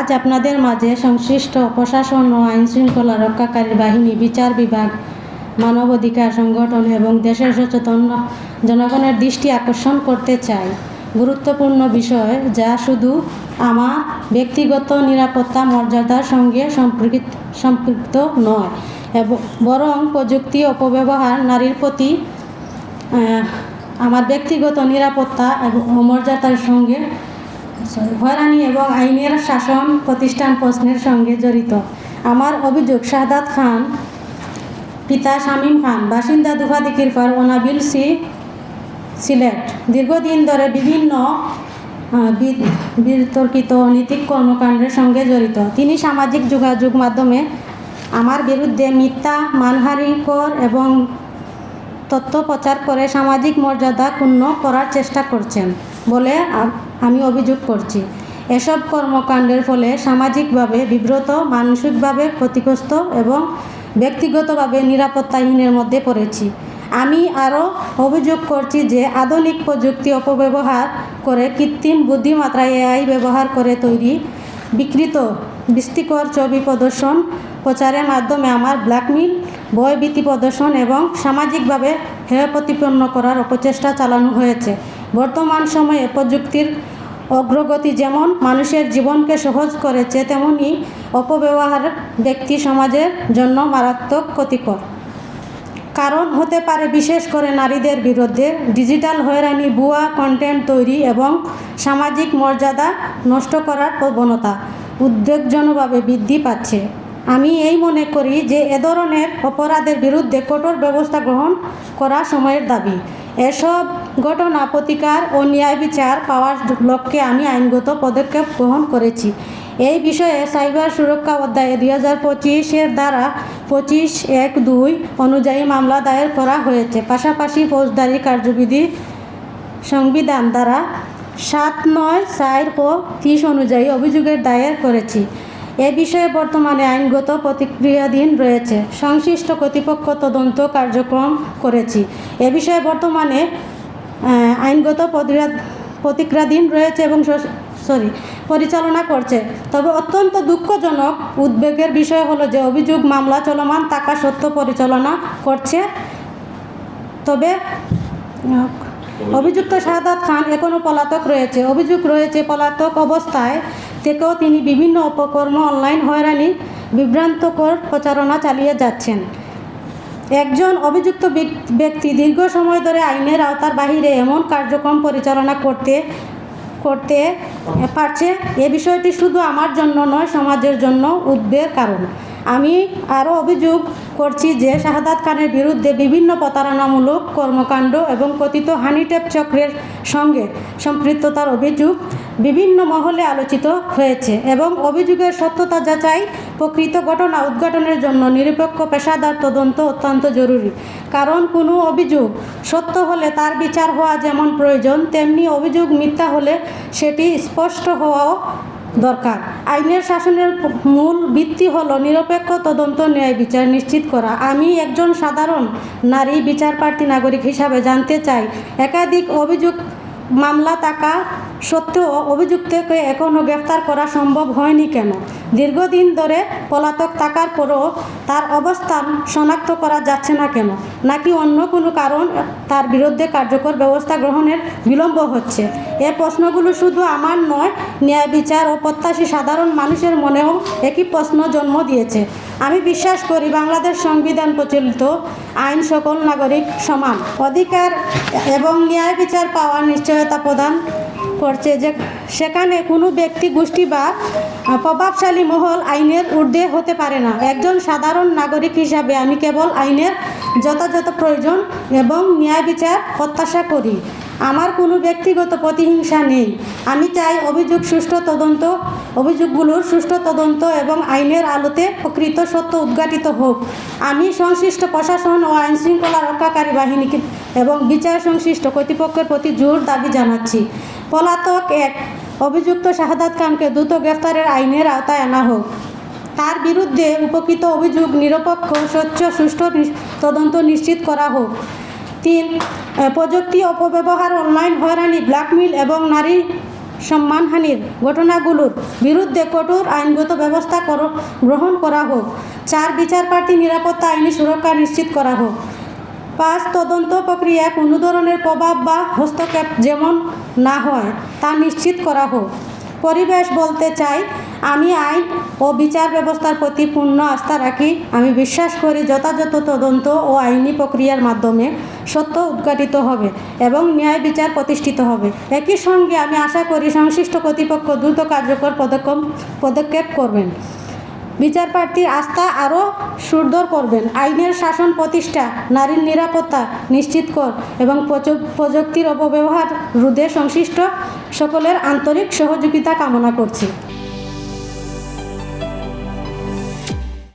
আজ আপনাদের মাঝে সংশ্লিষ্ট প্রশাসন ও আইনশৃঙ্খলা রক্ষাকারী বাহিনী, বিচার বিভাগ, মানবাধিকার সংগঠন এবং দেশের সচেতন জনগণের দৃষ্টি আকর্ষণ করতে চাই গুরুত্বপূর্ণ বিষয়, যা শুধু আমার ব্যক্তিগত নিরাপত্তা মর্যাদার সঙ্গে সম্পৃক্ত নয়, বরং প্রযুক্তি অপব্যবহার, নারীর প্রতি আমার ব্যক্তিগত নিরাপত্তা এবং মর্যাদার সঙ্গে হয়রানি এবং আইনের শাসন প্রতিষ্ঠান প্রশ্নের সঙ্গে জড়িত। আমার অভিযোগ, শাহাদাত খান, পিতা শামীম খান, বাসিন্দা দুফাদিকিরপাড়, ওনাবিল সি, সিলেট, দীর্ঘদিন ধরে বিভিন্ন বিতর্কিত অনৈতিক কর্মকাণ্ডের সঙ্গে জড়িত। তিনি সামাজিক যোগাযোগ মাধ্যমে আমার বিরুদ্ধে মিথ্যা, মানহানিকর এবং তথ্য প্রচার করে সামাজিক মর্যাদা ক্ষুণ্ণ করার চেষ্টা করছেন বলে আমি অভিযোগ করছি। এসব কর্মকাণ্ডের ফলে সামাজিকভাবে বিব্রত, মানসিকভাবে ক্ষতিগ্রস্ত এবং ব্যক্তিগতভাবে নিরাপত্তাহীনের মধ্যে পড়েছি। আমি আরও অভিযোগ করছি যে আধুনিক প্রযুক্তি অপব্যবহার করে, কৃত্রিম বুদ্ধিমত্তা AI ব্যবহার করে তৈরি বিকৃত বিস্তিকর ছবি প্রদর্শন, প্রচারের মাধ্যমে আমার ব্ল্যাকমেইল, ভয়ভীতি প্রদর্শন এবং সামাজিকভাবে হেয় প্রতিপন্ন করার অপচেষ্টা চালানো হয়েছে। বর্তমান সময়ে প্রযুক্তির অগ্রগতি যেমন মানুষের জীবনকে সহজ করেছে, তেমনি অপব্যবহার ব্যক্তি সমাজের জন্য মারাত্মক ক্ষতিকর কারণ হতে পারে, বিশেষ করে নারীদের বিরুদ্ধে ডিজিটাল হয়রানি, ভুয়া কন্টেন্ট তৈরি এবং সামাজিক মর্যাদা নষ্ট করার প্রবণতা উদ্বেগজনকভাবে বৃদ্ধি পাচ্ছে। আমি এই মনে করি যে এ ধরনের অপরাধের বিরুদ্ধে কঠোর ব্যবস্থা গ্রহণ করা সময়ের দাবি। এসব ঘটনা প্রতিকার ও ন্যায় বিচার পাওয়ার লক্ষ্যে আমি আইনগত পদক্ষেপ গ্রহণ করেছি। এই বিষয়ে সাইবার সুরক্ষা অধ্যায়ে 2025-এর ধারা 25(1)(2) অনুযায়ী মামলা দায়ের করা হয়েছে। পাশাপাশি ফৌজদারি কার্যবিধি সংবিধান ধারা 7(9)(4) ও 30 অনুযায়ী অভিযোগের দায়ের করেছি। এ বিষয়ে বর্তমানে আইনগত প্রতিক্রিয়াধীন রয়েছে। সংশ্লিষ্ট কর্তৃপক্ষ তদন্ত কার্যক্রম করেছি। এ বিষয়ে বর্তমানে আইনগত প্রতিক্রিয়াধীন রয়েছে এবং পরিচালনা করছে। তবে অত্যন্ত দুঃখজনক, উদ্বেগের বিষয় হলো যে অভিযোগ মামলা চলমান থাকা সত্ত্বেও পরিচালনা করছে। তবে অভিযুক্ত শাহাদাত খান এখনও পলাতক রয়েছে। অভিযোগ রয়েছে, পলাতক অবস্থায় থেকেও তিনি বিভিন্ন অপকর্ম, অনলাইন হয়রানি, বিভ্রান্তকর প্রচারণা চালিয়ে যাচ্ছেন। একজন অভিযুক্ত ব্যক্তি দীর্ঘ সময় ধরে আইনের আওতার বাহিরে এমন কার্যক্রম পরিচালনা করতে পারছে, এ বিষয়টি শুধু আমার জন্য নয়, সমাজের জন্য উদ্বেগের কারণ। আমি আরও অভিযোগ করছি যে শাহাদাত খানের বিরুদ্ধে বিভিন্ন প্রতারণামূলক কর্মকাণ্ড এবং কথিত হানিট্র্যাপ চক্রের সঙ্গে সম্পৃক্ততার অভিযোগ বিভিন্ন মহলে আলোচিত হয়েছে এবং অভিযোগের সত্যতা যাচাই, প্রকৃত ঘটনা উদ্ঘাটনের জন্য নিরপেক্ষ পেশাদার তদন্ত অত্যন্ত জরুরি। কারণ কোনো অভিযোগ সত্য হলে তার বিচার হওয়া যেমন প্রয়োজন, তেমনি অভিযোগ মিথ্যা হলে সেটি স্পষ্ট হওয়াও দরকার। আইনের শাসনের মূল ভিত্তি হলো নিরপেক্ষ তদন্ত, ন্যায় বিচার নিশ্চিত করা। আমি একজন সাধারণ নারী বিচারপ্রার্থী নাগরিক হিসাবে জানতে চাই, একাধিক অভিযোগ মামলা থাকা সত্ত্বেও অভিযুক্তকে এখনও গ্রেফতার করা সম্ভব হয়নি কেন? দীর্ঘদিন ধরে পলাতক থাকার পরও তার অবস্থান শনাক্ত করা যাচ্ছে না কেন? নাকি অন্য কোনো কারণ তার বিরুদ্ধে কার্যকর ব্যবস্থা গ্রহণের বিলম্ব হচ্ছে? এ প্রশ্নগুলো শুধু আমার নয়, ন্যায় বিচার ও প্রত্যাশী সাধারণ মানুষের মনেও একই প্রশ্ন জন্ম দিয়েছে। আমি বিশ্বাস করি বাংলাদেশ সংবিধান প্রচলিত আইন সকল নাগরিক সমান অধিকার এবং ন্যায় বিচার পাওয়ার নিশ্চয়তা প্রদান করছে, যে সেখানে কোনো ব্যক্তি, গোষ্ঠী বা প্রভাবশালী মহল আইনের ঊর্ধ্বে হতে পারে না। একজন সাধারণ নাগরিক হিসাবে আমি কেবল আইনের যথাযথ প্রয়োজন এবং ন্যায় বিচার প্রত্যাশা করি। আমার কোনো ব্যক্তিগত প্রতিহিংসা নেই। আমি চাই অভিযোগগুলোর সুষ্ঠু তদন্ত এবং আইনের আলোতে প্রকৃত সত্য উদ্ঘাটিত হোক। আমি সংশ্লিষ্ট প্রশাসন ও আইনশৃঙ্খলা রক্ষাকারী বাহিনী এবং বিচার সংশ্লিষ্ট কর্তৃপক্ষের প্রতি জোর দাবি জানাচ্ছি, পলাতক অভিযুক্ত শাহাদাত খানকে দ্রুত গ্রেফতারের আইনের আওতায় আনা হোক। তার বিরুদ্ধে উপকৃত অভিযোগ নিরপেক্ষ, স্বচ্ছ, সুষ্ঠু তদন্ত নিশ্চিত করা হোক। 3. প্রযুক্তি অপব্যবহার, অনলাইন হয়রানি, ব্ল্যাকমেইল এবং নারী সম্মানহানির ঘটনাগুলোর বিরুদ্ধে কঠোর আইনগত ব্যবস্থা গ্রহণ করা হোক। 4 বিচার প্রার্থী নিরাপত্তা আইনি সুরক্ষা নিশ্চিত করা হোক। 5 তদন্ত প্রক্রিয়ায় কোনো ধরনের প্রভাব বা হস্তক্ষেপ যেমন না হয় তা নিশ্চিত করা হোক। পরিবেশ বলতে চাই, আমি আইন ও বিচার ব্যবস্থার প্রতি পূর্ণ আস্থা রাখি। আমি বিশ্বাস করি যথাযথ তদন্ত ও আইনি প্রক্রিয়ার মাধ্যমে সত্য উদ্ঘাটিত হবে এবং ন্যায় বিচার প্রতিষ্ঠিত হবে। একই সঙ্গে আমি আশা করি সংশ্লিষ্ট কর্তৃপক্ষ দ্রুত কার্যকর পদক্ষেপ করবেন, বিচার প্রার্থীর আস্থা আরও সুদৃঢ় করবেন, আইনের শাসন প্রতিষ্ঠা, নারীর নিরাপত্তা নিশ্চিত কর এবং প্রযুক্তির অপব্যবহার রোধে সংশ্লিষ্ট সকলের আন্তরিক সহযোগিতা কামনা করছি।